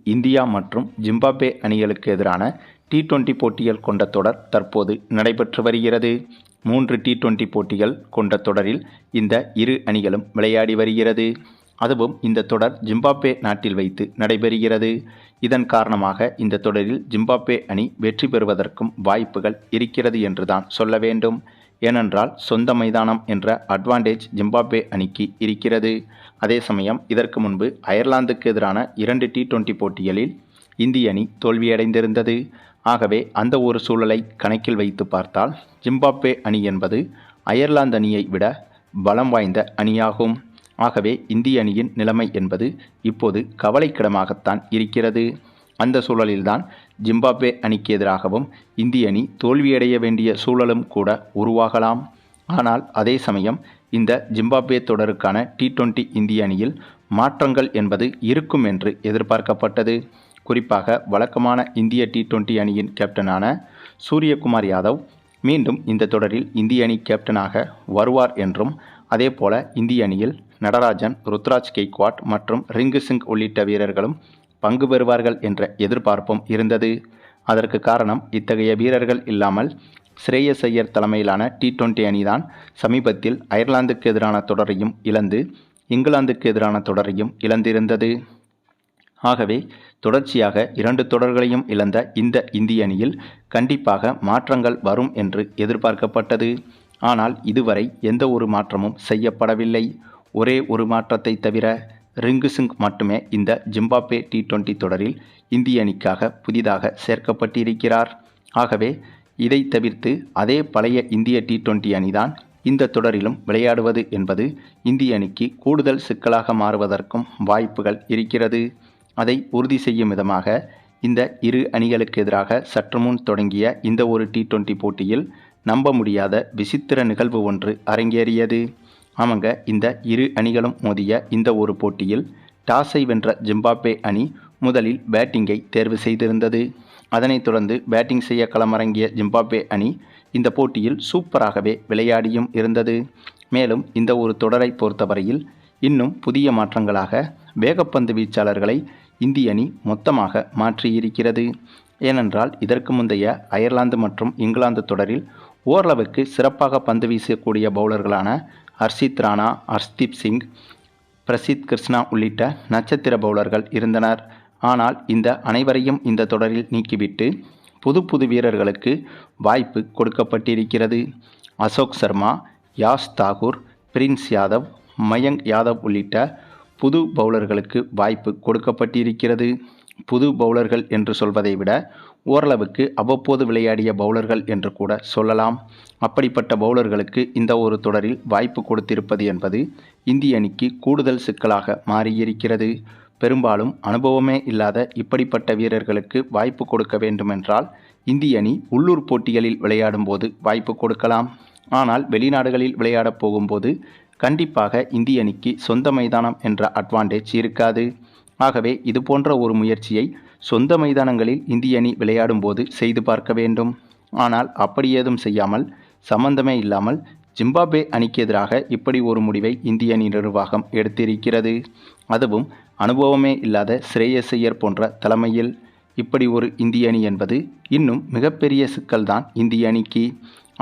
India மற்றும் Zimbabwe அணிகளுக்கு எதிரான டி20 போட்டிகள் கொண்ட தொடர் தற்போது நடைபெற்று வருகிறது. 3 டி20 போட்டிகள் கொண்ட தொடரில் இந்த இரு அணிகளும் விளையாடி வருகிறது. அதுவும் இந்த தொடர் ஜிம்பாப்வே நாட்டில் வைத்து நடைபெறுகிறது. இதன் காரணமாக இந்த தொடரில் ஜிம்பாப்வே அணி வெற்றி பெறுவதற்கும் வாய்ப்புகள் இருக்கிறது என்றுதான் சொல்ல வேண்டும். ஏனென்றால் சொந்த மைதானம் என்ற அட்வான்டேஜ் ஜிம்பாப்வே அணிக்கு இருக்கிறது. அதே சமயம் இதற்கு முன்பு அயர்லாந்துக்கு எதிரான 2 டி20 போட்டிகளில் இந்திய அணி தோல்வியடைந்திருந்தது. ஆகவே அந்த ஒரு சூழலை கணக்கில் வைத்து பார்த்தால் ஜிம்பாப்வே அணி என்பது அயர்லாந்து அணியை விட பலம் வாய்ந்த அணியாகும். ஆகவே இந்திய அணியின் நிலைமை என்பது இப்போது கவலைக்கிடமாகத்தான் இருக்கிறது. அந்த சூழலில்தான் ஜிம்பாப்வே அணிக்கு எதிராகவும் இந்திய அணி தோல்வியடைய வேண்டிய சூழலும் கூட உருவாகலாம். ஆனால் அதே சமயம் இந்த ஜிம்பாப்வே தொடருக்கான டி20 இந்திய அணியில் மாற்றங்கள் என்பது இருக்கும் என்று எதிர்பார்க்கப்பட்டது. குறிப்பாக வழக்கமான இந்திய டி20 அணியின் கேப்டனான சூரியகுமார் யாதவ் மீண்டும் இந்த தொடரில் இந்திய அணி கேப்டனாக வருவார் என்றும், அதேபோல இந்திய அணியில் நடராஜன், ருத்ராஜ் கெய்க்வாட் மற்றும் ரிங்கு சிங் உள்ளிட்ட வீரர்களும் பங்கு பெறுவார்கள் என்ற எதிர்பார்ப்பும் இருந்தது. அதற்கு காரணம் இத்தகைய வீரர்கள் இல்லாமல் ஸ்ரேயஸ் ஐயர் தலைமையிலான டி20 அணிதான் சமீபத்தில் அயர்லாந்துக்கு எதிரான தொடரையும் இழந்து இங்கிலாந்துக்கு எதிரான தொடரையும் இழந்திருந்தது. ஆகவே தொடர்ச்சியாக 2 தொடர்களையும் இழந்த இந்த இந்திய அணியில் கண்டிப்பாக மாற்றங்கள் வரும் என்று எதிர்பார்க்கப்பட்டது. ஆனால் இதுவரை எந்த ஒரு மாற்றமும் செய்யப்படவில்லை. ஒரே ஒரு மாற்றத்தை தவிர ரிங்கு சிங் மட்டுமே இந்த ஜிம்பாப்வே டி20 தொடரில் இந்திய அணிக்காக புதிதாக சேர்க்கப்பட்டிருக்கிறார். ஆகவே இதை தவிர்த்து அதே பழைய இந்திய டி20 அணிதான் இந்த தொடரிலும் விளையாடுவது என்பது இந்திய அணிக்கு கூடுதல் சிக்கலாக மாறுவதற்கும் வாய்ப்புகள் இருக்கிறது. அதை உறுதி செய்யும் விதமாக இந்த இரு அணிகளுக்கு எதிராக சற்று முன் தொடங்கிய இந்த ஒரு டி20 போட்டியில் நம்ப முடியாத விசித்திர நிகழ்வு ஒன்று அரங்கேறியது. ஆமாங்க, இந்த இரு அணிகளும் மோதிய இந்த ஒரு போட்டியில் டாஸை வென்ற ஜிம்பாப்வே அணி முதலில் பேட்டிங்கை தேர்வு செய்திருந்தது. அதனைத் தொடர்ந்து பேட்டிங் செய்ய களமிறங்கிய ஜிம்பாப்வே அணி இந்த போட்டியில் சூப்பராகவே விளையாடியும் இருந்தது. மேலும் இந்த ஒரு தொடரை பொறுத்தவரையில் இன்னும் புதிய மாற்றங்களாக வேகப்பந்து வீச்சாளர்களை இந்திய அணி மொத்தமாக மாற்றியிருக்கிறது. ஏனென்றால் இதற்கு முந்தைய அயர்லாந்து மற்றும் இங்கிலாந்து தொடரில் ஓரளவுக்கு சிறப்பாக பந்து வீசக்கூடிய பவுலர்களான ஹர்ஷித் ராணா, ஹர்ஷ்தீப் சிங், பிரசித் கிருஷ்ணா உள்ளிட்ட நட்சத்திர பவுலர்கள் இருந்தனர். ஆனால் இந்த அனைவரையும் இந்த தொடரில் நீக்கிவிட்டு புது வீரர்களுக்கு வாய்ப்பு கொடுக்கப்பட்டிருக்கிறது. அசோக் சர்மா, யாஷ் தாகூர், பிரின்ஸ் யாதவ், மயங்க் யாதவ் உள்ளிட்ட புது பவுலர்களுக்கு வாய்ப்பு கொடுக்கப்பட்டிருக்கிறது. புது பவுலர்கள் என்று சொல்வதை விட ஓரளவுக்கு அவ்வப்போது விளையாடிய பவுலர்கள் என்று கூட சொல்லலாம். அப்படிப்பட்ட பவுலர்களுக்கு இந்த ஒரு தொடரில் வாய்ப்பு கொடுத்திருப்பது என்பது இந்திய அணிக்கு கூடுதல் சிக்கலாக மாறியிருக்கிறது. பெரும்பாலும் அனுபவமே இல்லாத இப்படிப்பட்ட வீரர்களுக்கு வாய்ப்பு கொடுக்க வேண்டுமென்றால் இந்திய அணி உள்ளூர் போட்டிகளில் விளையாடும் போது வாய்ப்பு கொடுக்கலாம். ஆனால் வெளிநாடுகளில் விளையாடப் போகும்போது கண்டிப்பாக இந்திய அணிக்கு சொந்த மைதானம் என்ற அட்வான்டேஜ் இருக்காது. ஆகவே இது போன்ற ஒரு முயற்சியை சொந்த மைதானங்களில் இந்திய அணி விளையாடும் போது செய்து பார்க்க வேண்டும். ஆனால் அப்படி ஏதும் செய்யாமல் சம்பந்தமே இல்லாமல் ஜிம்பாப்வே அணிக்கு எதிராக இப்படி ஒரு முடிவை இந்திய அணி நிர்வாகம் எடுத்திருக்கிறது. அதுவும் அனுபவமே இல்லாத ஸ்ரேயஸ் ஐயர் போன்ற தலைமையில் இப்படி ஒரு இந்திய அணி என்பது இன்னும் மிகப்பெரிய சிக்கல்தான் இந்திய அணிக்கு.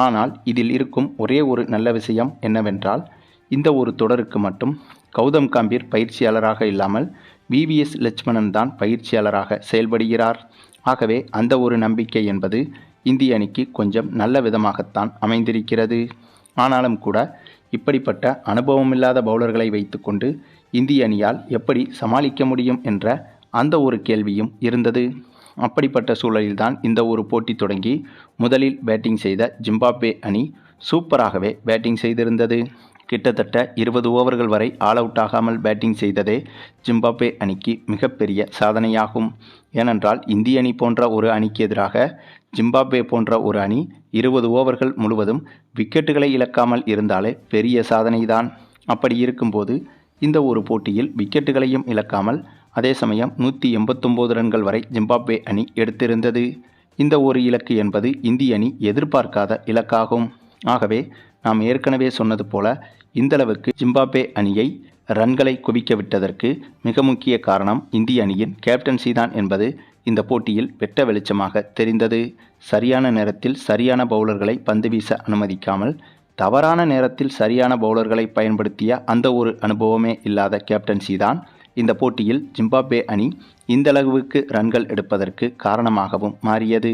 ஆனால் இதில் இருக்கும் ஒரே ஒரு நல்ல விஷயம் என்னவென்றால் இந்த ஒரு தொடருக்கு மட்டும் கௌதம் கம்பீர் பயிற்சியாளராக இல்லாமல் VVS லட்சுமணன் தான் பயிற்சியாளராக செயல்படுகிறார். ஆகவே அந்த ஒரு நம்பிக்கை என்பது இந்திய அணிக்கு கொஞ்சம் நல்ல விதமாகத்தான் அமைந்திருக்கிறது. ஆனாலும் கூட இப்படிப்பட்ட அனுபவமில்லாத பவுலர்களை வைத்துக்கொண்டு இந்திய அணியால் எப்படி சமாளிக்க முடியும் என்ற அந்த ஒரு கேள்வியும் இருந்தது. அப்படிப்பட்ட சூழலில்தான் இந்த ஒரு போட்டி தொடங்கி முதலில் பேட்டிங் செய்த ஜிம்பாப்வே அணி சூப்பராகவே பேட்டிங் செய்திருந்தது. கிட்டத்தட்ட 20 ஓவர்கள் வரை ஆல் அவுட் ஆகாமல் பேட்டிங் செய்ததே ஜிம்பாப்வே அணிக்கு மிகப்பெரிய சாதனையாகும். ஏனென்றால் இந்திய அணி போன்ற ஒரு அணிக்கு எதிராக ஜிம்பாப்வே போன்ற ஒரு அணி 20 ஓவர்கள் முழுவதும் விக்கெட்டுகளை இழக்காமல் இருந்தாலே பெரிய சாதனைதான். அப்படி இருக்கும்போது இந்த ஒரு போட்டியில் விக்கெட்டுகளையும் இழக்காமல் அதே சமயம் 189 ரன்கள் வரை ஜிம்பாப்வே அணி எடுத்திருந்தது. இந்த ஒரு இலக்கு என்பது இந்திய அணி எதிர்பார்க்காத இலக்காகும். ஆகவே நாம் ஏற்கனவே சொன்னது போல இந்தளவுக்கு ஜிம்பாப்வே அணியை ரன்களை குவிக்க விட்டதற்கு மிக முக்கிய காரணம் இந்திய அணியின் கேப்டன்சி தான் என்பது இந்த போட்டியில் வெட்ட வெளிச்சமாக தெரிந்தது. சரியான நேரத்தில் சரியான பவுலர்களை பந்து வீச அனுமதிக்காமல் தவறான நேரத்தில் சரியான பவுலர்களை பயன்படுத்திய அந்த ஒரு அனுபவமே இல்லாத கேப்டன்சி தான் இந்த போட்டியில் ஜிம்பாப்வே அணி இந்த அளவுக்கு ரன்கள் எடுப்பதற்கு காரணமாகவும் மாறியது.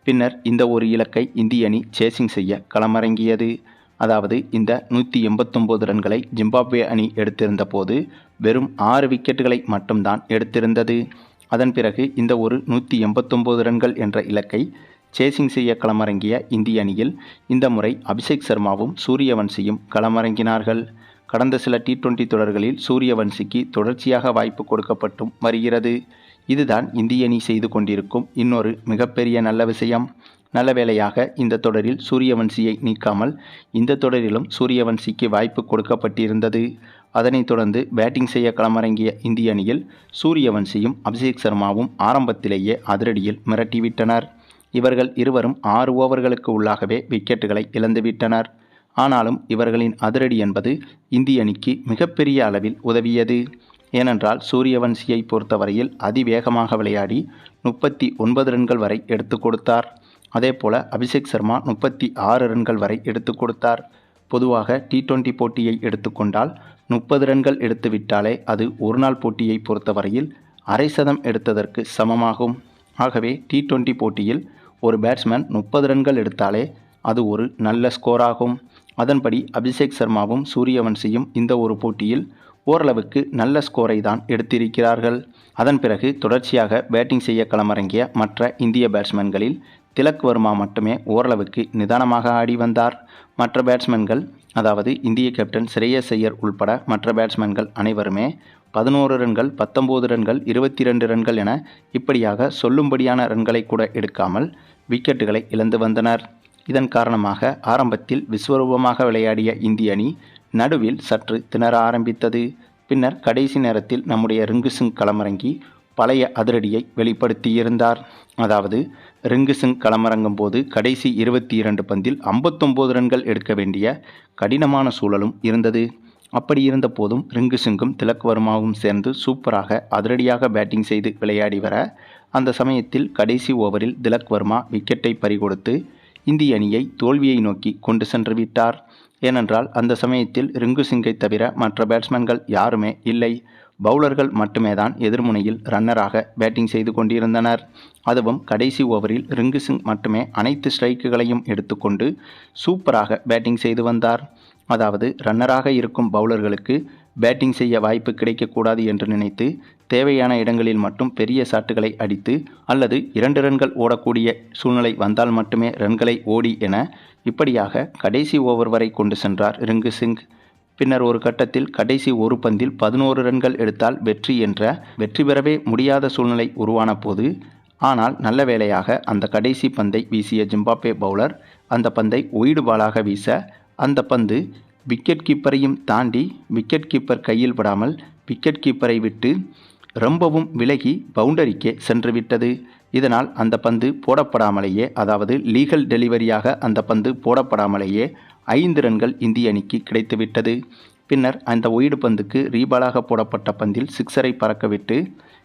பின்னர் இந்த ஒரு இலக்கை இந்திய அணி சேசிங் செய்ய களமிறங்கியது. அதாவது இந்த 189 ரன்களை ஜிம்பாப்வே அணி எடுத்திருந்த போது வெறும் 6 விக்கெட்டுகளை மட்டும்தான் எடுத்திருந்தது. அதன் பிறகு இந்த ஒரு 189 ரன்கள் என்ற இலக்கை சேசிங் செய்ய களமிறங்கிய இந்திய அணியில் இந்த முறை அபிஷேக் சர்மாவும் சூரியவன்சியும் களமிறங்கினார்கள். கடந்த சில T20 தொடர்களில் சூரியவன்சிக்கு தொடர்ச்சியாக வாய்ப்பு கொடுக்கப்பட்டும் வருகிறது. இதுதான் இந்திய அணி செய்து கொண்டிருக்கும் இன்னொரு மிகப்பெரிய நல்ல விஷயம். நல்ல வேளையாக இந்த தொடரில் சூரியவன்சியை நீக்காமல் இந்த தொடரிலும் சூரியவன்சிக்கு வாய்ப்பு கொடுக்கப்பட்டிருந்தது. அதனைத் தொடர்ந்து பேட்டிங் செய்ய களமிறங்கிய இந்திய அணியில் சூரியவன்சியும் அபிஷேக் சர்மாவும் ஆரம்பத்திலேயே அதிரடியில் மிரட்டிவிட்டனர். இவர்கள் இருவரும் 6 ஓவர்களுக்கு உள்ளாகவே விக்கெட்டுகளை இழந்துவிட்டனர். ஆனாலும் இவர்களின் அதிரடி என்பது இந்திய அணிக்கு மிகப்பெரிய அளவில் உதவியது. ஏனென்றால் சூரியவன்சியை பொறுத்தவரையில் அதிவேகமாக விளையாடி 39 ரன்கள் வரை எடுத்து கொடுத்தார். அதேபோல அபிஷேக் சர்மா 36 ரன்கள் வரை எடுத்து கொடுத்தார். பொதுவாக T20 போட்டியை எடுத்துக்கொண்டால் 30 ரன்கள் எடுத்துவிட்டாலே அது ஒருநாள் போட்டியை பொறுத்தவரையில் அரை சதம் எடுத்ததற்கு சமமாகும். ஆகவே T20 போட்டியில் ஒரு பேட்ஸ்மேன் 30 ரன்கள் எடுத்தாலே அது ஒரு நல்ல ஸ்கோர் ஆகும். அதன்படி அபிஷேக் சர்மாவும் சூரியவன்சியும் இந்த ஒரு போட்டியில் ஓரளவுக்கு நல்ல ஸ்கோரை தான் எடுத்திருக்கிறார்கள். அதன் பிறகு தொடர்ச்சியாக பேட்டிங் செய்ய களமிறங்கிய மற்ற இந்திய பேட்ஸ்மேன்களில் திலக் வர்மா மட்டுமே ஓரளவுக்கு நிதானமாக ஆடி வந்தார். மற்ற பேட்ஸ்மேன்கள், அதாவது இந்திய கேப்டன் ஸ்ரேயஸ் ஐயர் உள்பட மற்ற பேட்ஸ்மேன்கள் அனைவருமே 11 ரன்கள், 19 ரன்கள், 22 ரன்கள் என இப்படியாக சொல்லும்படியான ரன்களை கூட எடுக்காமல் விக்கெட்டுகளை இழந்து வந்தனர். இதன் காரணமாக ஆரம்பத்தில் விஸ்வரூபமாக விளையாடிய இந்திய அணி நடுவில் சற்று திணற ஆரம்பித்தது. பின்னர் கடைசி நேரத்தில் நம்முடைய ரிங்கு சிங் களமிறங்கி பழைய அதிரடியை வெளிப்படுத்தியிருந்தார். அதாவது ரிங்கு சிங் களமிறங்கும் போது கடைசி 22 பந்தில் 59 ரன்கள் எடுக்க வேண்டிய கடினமான சூழலும் இருந்தது. அப்படி இருந்த போதும் ரிங்கு சிங்கும் திலக் வர்மாவும் சேர்ந்து சூப்பராக அதிரடியாக பேட்டிங் செய்து விளையாடி வர அந்த சமயத்தில் கடைசி ஓவரில் திலக் வர்மா விக்கெட்டை பறிகொடுத்து இந்திய அணியை தோல்வியை நோக்கி கொண்டு சென்று விட்டார். ஏனென்றால் அந்த சமயத்தில் ரிங்கு சிங்கை தவிர மற்ற பேட்ஸ்மேன்கள் யாருமே இல்லை. பவுலர்கள் மட்டுமே தான் எதிர்முனையில் ரன்னராக பேட்டிங் செய்து கொண்டிருந்தனர். அதுவும் கடைசி ஓவரில் ரிங்கு சிங் மட்டுமே அனைத்து ஸ்ட்ரைக்குகளையும் எடுத்துக்கொண்டு சூப்பராக பேட்டிங் செய்து வந்தார். அதாவது ரன்னராக இருக்கும் பவுலர்களுக்கு பேட்டிங் செய்ய வாய்ப்பு கிடைக்கக்கூடாது என்று நினைத்து தேவையான இடங்களில் மட்டும் பெரிய ஷாட்டுகளை அடித்து அல்லது 2 ரன்கள் ஓடக்கூடிய சூழ்நிலை வந்தால் மட்டுமே ரன்களை ஓடி என இப்படியாக கடைசி ஓவர் வரை கொண்டு சென்றார் ரிங்கு சிங். பின்னர் ஒரு கட்டத்தில் கடைசி ஒரு பந்தில் 11 ரன்கள் எடுத்தால் வெற்றி என்ற வெற்றி பெறவே முடியாத சூழ்நிலை உருவான போது, ஆனால் நல்ல வேளையாக அந்த கடைசி பந்தை வீசிய ஜிம்பாப்வே பவுலர் அந்த பந்தை ஒய்டு பாலாக வீச அந்த பந்து விக்கெட் கீப்பரையும் தாண்டி விக்கெட் கீப்பர் கையில் படாமல் விக்கெட் கீப்பரை விட்டு ரொம்பவும் விலகி பவுண்டரிக்கே சென்றுவிட்டது. இதனால் அந்த பந்து போடப்படாமலேயே, அதாவது லீகல் டெலிவரியாக அந்த பந்து போடப்படாமலேயே 5 ரன்கள் இந்திய அணிக்கு கிடைத்துவிட்டது. பின்னர் அந்த ஒய்டு பந்துக்கு ரீபாலாக போடப்பட்ட பந்தில் சிக்ஸரை பறக்கவிட்டு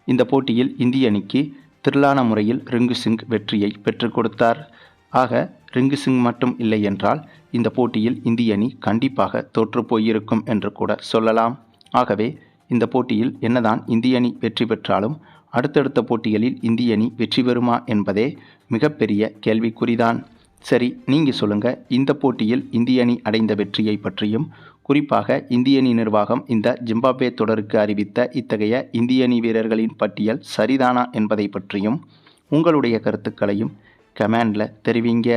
இந்த போட்டியில் இந்திய அணிக்கு திரில்லான முறையில் ரிங்கு சிங் வெற்றியை பெற்றுக் கொடுத்தார். ஆக ரிங்கு சிங் மட்டும் இல்லை என்றால் இந்த போட்டியில் இந்திய அணி கண்டிப்பாக தோற்று போயிருக்கும் என்று கூட சொல்லலாம். ஆகவே இந்த போட்டியில் என்னதான் இந்திய அணி வெற்றி பெற்றாலும் அடுத்தடுத்த போட்டிகளில் இந்திய அணி வெற்றி பெறுமா என்பதே மிகப்பெரிய கேள்விக்குறிதான். சரி, நீங்கள் சொல்லுங்கள், இந்த போட்டியில் இந்திய அணி அடைந்த வெற்றியை பற்றியும், குறிப்பாக இந்திய அணி நிர்வாகம் இந்த ஜிம்பாப்வே தொடருக்கு அறிவித்த இத்தகைய இந்திய அணி வீரர்களின் பட்டியல் சரிதானா என்பதை பற்றியும் உங்களுடைய கருத்துக்களையும் கமெண்டில் தெரிவிங்க.